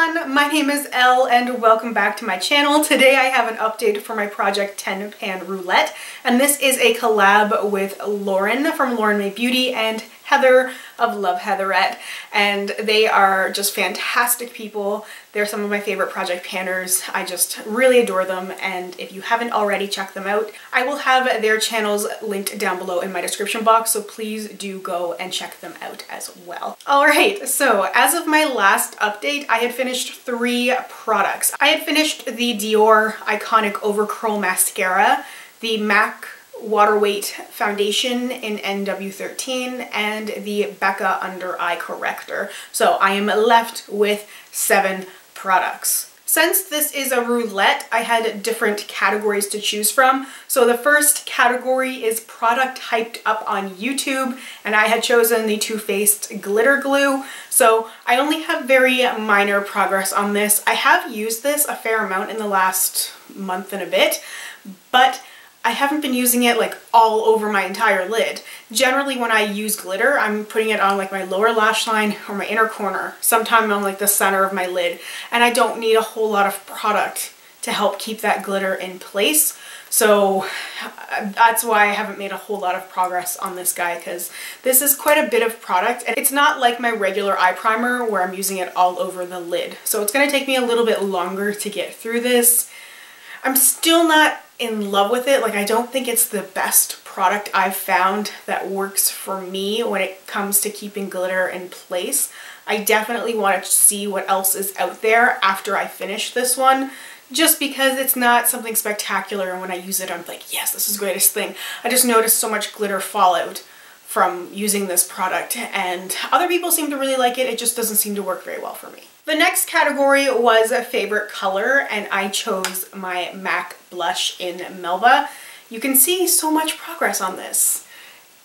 everyone, my name is Elle and welcome back to my channel. Today I have an update for my project 10 Pan Roulette, and this is a collab with Lauren from Lauren May Beauty and Heather of Love Heatherette, and they are just fantastic people. They're some of my favorite project panners. I just really adore them, and if you haven't already checked them out, I will have their channels linked down below in my description box, so please do go and check them out as well. Alright, so as of my last update, I had finished 3 products. I had finished the Dior Iconic Overcurl Mascara, the MAC Water Weight Foundation in NW13, and the Becca Under Eye Corrector. So I am left with 7 products. Since this is a roulette, I had different categories to choose from. So the first category is product hyped up on YouTube, and I had chosen the Too Faced Glitter Glue. So I only have very minor progress on this. I have used this a fair amount in the last month and a bit, but I haven't been using it like all over my entire lid. Generally when I use glitter, I'm putting it on like my lower lash line or my inner corner, sometime on like the center of my lid, and I don't need a whole lot of product to help keep that glitter in place. So that's why I haven't made a whole lot of progress on this guy, because this is quite a bit of product, and it's not like my regular eye primer where I'm using it all over the lid. So it's going to take me a little bit longer to get through this. I'm still not in love with it. Like, I don't think it's the best product I've found that works for me when it comes to keeping glitter in place. I definitely want to see what else is out there after I finish this one, just because it's not something spectacular, and when I use it I'm like, yes, this is the greatest thing. I just noticed so much glitter fallout from using this product, and other people seem to really like it. It just doesn't seem to work very well for me. The next category was a favorite color, and I chose my MAC blush in Melba. You can see so much progress on this.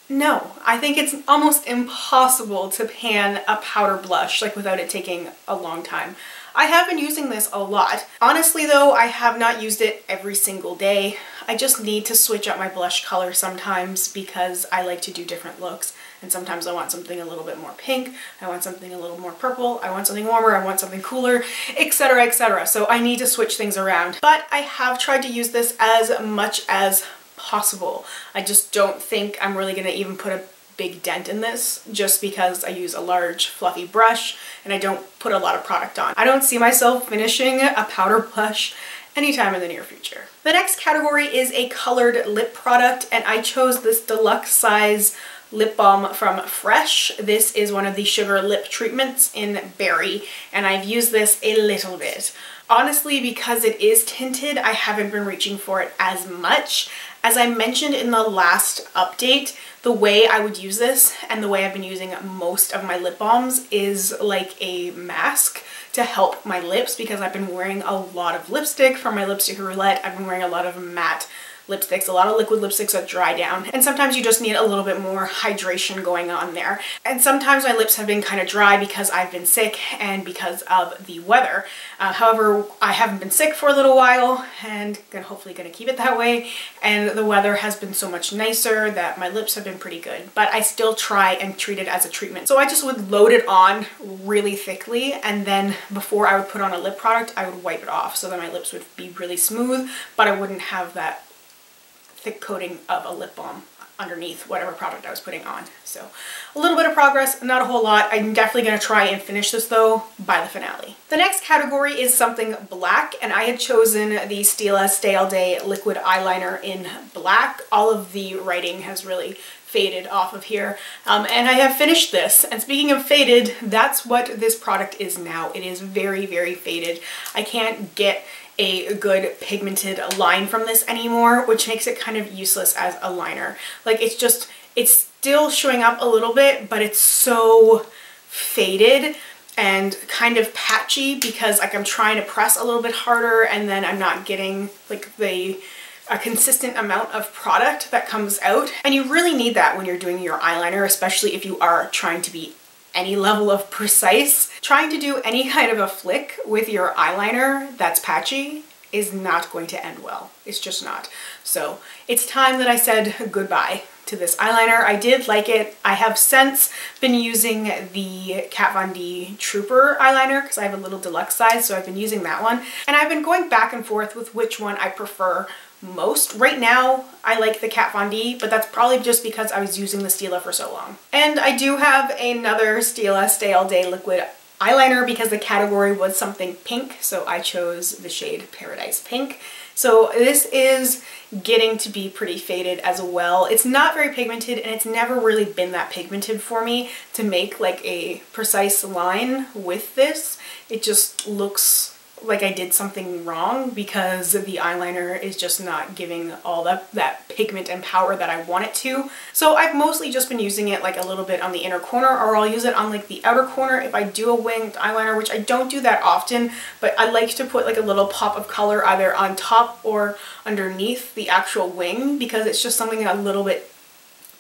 No, I think it's almost impossible to pan a powder blush like without it taking a long time. I have been using this a lot. Honestly though, I have not used it every single day. I just need to switch up my blush color sometimes because I like to do different looks. And sometimes I want something a little bit more pink, I want something a little more purple, I want something warmer, I want something cooler, etc, etc. So I need to switch things around. But I have tried to use this as much as possible. I just don't think I'm really gonna even put a big dent in this, just because I use a large fluffy brush and I don't put a lot of product on. I don't see myself finishing a powder blush anytime in the near future. The next category is a colored lip product, and I chose this deluxe size lip balm from Fresh. This is one of the sugar lip treatments in Berry, and I've used this a little bit. Honestly, because it is tinted, I haven't been reaching for it as much. As I mentioned in the last update, the way I would use this and the way I've been using most of my lip balms is like a mask to help my lips, because I've been wearing a lot of lipstick from my Lipstick Roulette. I've been wearing a lot of matte lipsticks, a lot of liquid lipsticks that dry down, and sometimes you just need a little bit more hydration going on there. And sometimes my lips have been kind of dry because I've been sick and because of the weather. However, I haven't been sick for a little while, and hopefully gonna keep it that way, and the weather has been so much nicer that my lips have been pretty good, but I still try and treat it as a treatment. So I just would load it on really thickly, and then before I would put on a lip product, I would wipe it off so that my lips would be really smooth, but I wouldn't have that thick coating of a lip balm underneath whatever product I was putting on. So a little bit of progress, not a whole lot. I'm definitely going to try and finish this though by the finale. The next category is something black, and I had chosen the Stila Stay All Day liquid eyeliner in black. All of the writing has really faded off of here, and I have finished this. And speaking of faded, that's what this product is now. It is very, very faded. I can't get a good pigmented line from this anymore, which makes it kind of useless as a liner. Like, it's still showing up a little bit, but it's so faded and kind of patchy because like I'm trying to press a little bit harder and then I'm not getting like a consistent amount of product that comes out. And you really need that when you're doing your eyeliner, especially if you are trying to be any level of precise. Trying to do any kind of a flick with your eyeliner that's patchy is not going to end well. It's just not. So it's time that I said goodbye to this eyeliner. I did like it. I have since been using the Kat Von D Trooper eyeliner because I have a little deluxe size, so I've been using that one. And I've been going back and forth with which one I prefer most. Right now, I like the Kat Von D, but that's probably just because I was using the Stila for so long. And I do have another Stila Stay All Day liquid eyeliner because the category was something pink, so I chose the shade Paradise Pink. So this is getting to be pretty faded as well. It's not very pigmented, and it's never really been that pigmented for me to make like a precise line with this. It just looks like I did something wrong because the eyeliner is just not giving all that pigment and power that I want it to. So I've mostly just been using it like a little bit on the inner corner, or I'll use it on like the outer corner if I do a winged eyeliner, which I don't do that often, but I like to put like a little pop of color either on top or underneath the actual wing because it's just something a little bit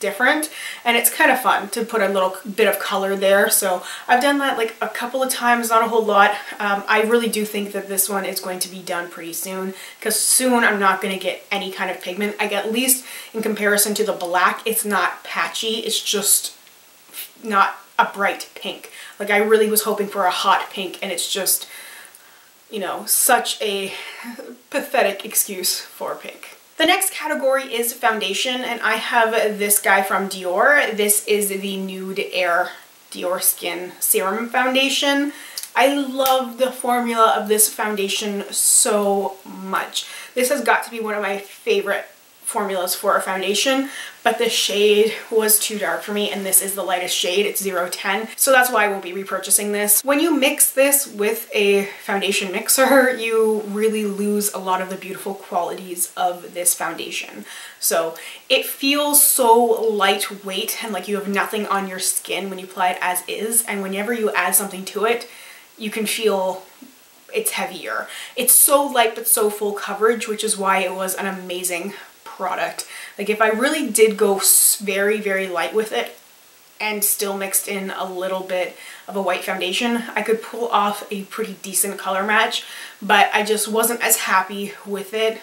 different, and it's kind of fun to put a little bit of color there. So I've done that like a couple of times, not a whole lot. I really do think that this one is going to be done pretty soon because soon I'm not going to get any kind of pigment. Like, at least in comparison to the black, it's not patchy, it's just not a bright pink. Like, I really was hoping for a hot pink, and it's just, you know, such a pathetic excuse for pink. The next category is foundation, and I have this guy from Dior. This is the Nude Air Dior Skin Serum Foundation. I love the formula of this foundation so much. This has got to be one of my favorite formulas for a foundation, but the shade was too dark for me, and this is the lightest shade. It's 010, so that's why I won't be repurchasing this. When you mix this with a foundation mixer, you really lose a lot of the beautiful qualities of this foundation. So it feels so lightweight and like you have nothing on your skin when you apply it as is, and whenever you add something to it, you can feel it's heavier. It's so light but so full coverage, which is why it was an amazing product. Like, if I really did go very, very light with it and still mixed in a little bit of a white foundation, I could pull off a pretty decent color match, but I just wasn't as happy with it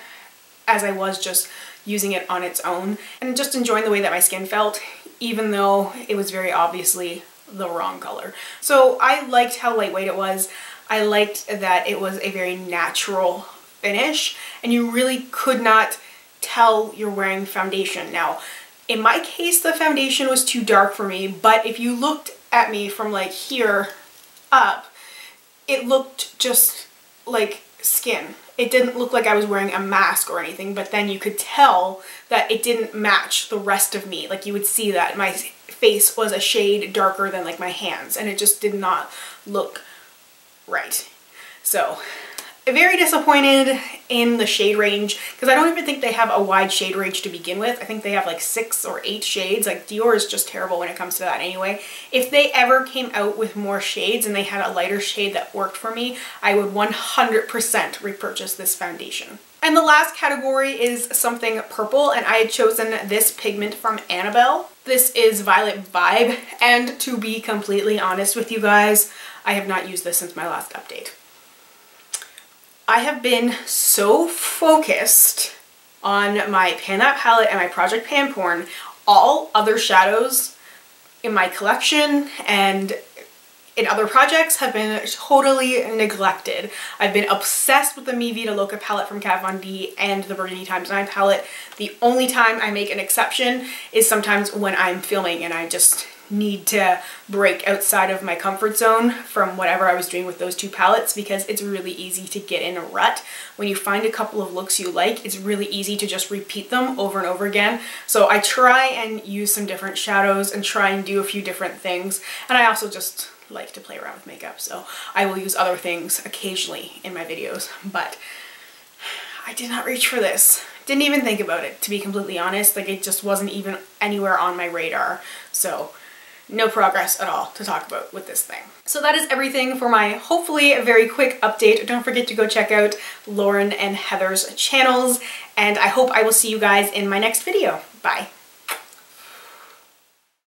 as I was just using it on its own and just enjoying the way that my skin felt, even though it was very obviously the wrong color. So I liked how lightweight it was. I liked that it was a very natural finish, and you really could not tell you're wearing foundation. Now, in my case, the foundation was too dark for me, but if you looked at me from like here up, it looked just like skin. It didn't look like I was wearing a mask or anything, but then you could tell that it didn't match the rest of me. Like, you would see that my face was a shade darker than like my hands, and it just did not look right. So very disappointed in the shade range, because I don't even think they have a wide shade range to begin with. I think they have like 6 or 8 shades. Like, Dior is just terrible when it comes to that anyway. If they ever came out with more shades and they had a lighter shade that worked for me, I would 100% repurchase this foundation. And the last category is something purple, and I had chosen this pigment from Annabelle. This is Violet Vibe, and to be completely honest with you guys, I have not used this since my last update. I have been so focused on my Pan That palette and my Project Pan Porn. All other shadows in my collection and in other projects have been totally neglected. I've been obsessed with the Mi Vida Loca palette from Kat Von D and the Burgundy x9 palette. The only time I make an exception is sometimes when I'm filming and I just need to break outside of my comfort zone from whatever I was doing with those two palettes, because it's really easy to get in a rut. When you find a couple of looks you like, it's really easy to just repeat them over and over again. So I try and use some different shadows and try and do a few different things. And I also just like to play around with makeup, so I will use other things occasionally in my videos, but I did not reach for this. Didn't even think about it, to be completely honest. Like, it just wasn't even anywhere on my radar. So no progress at all to talk about with this thing. So that is everything for my hopefully a very quick update. Don't forget to go check out Lauren and Heather's channels, and I hope I will see you guys in my next video. Bye.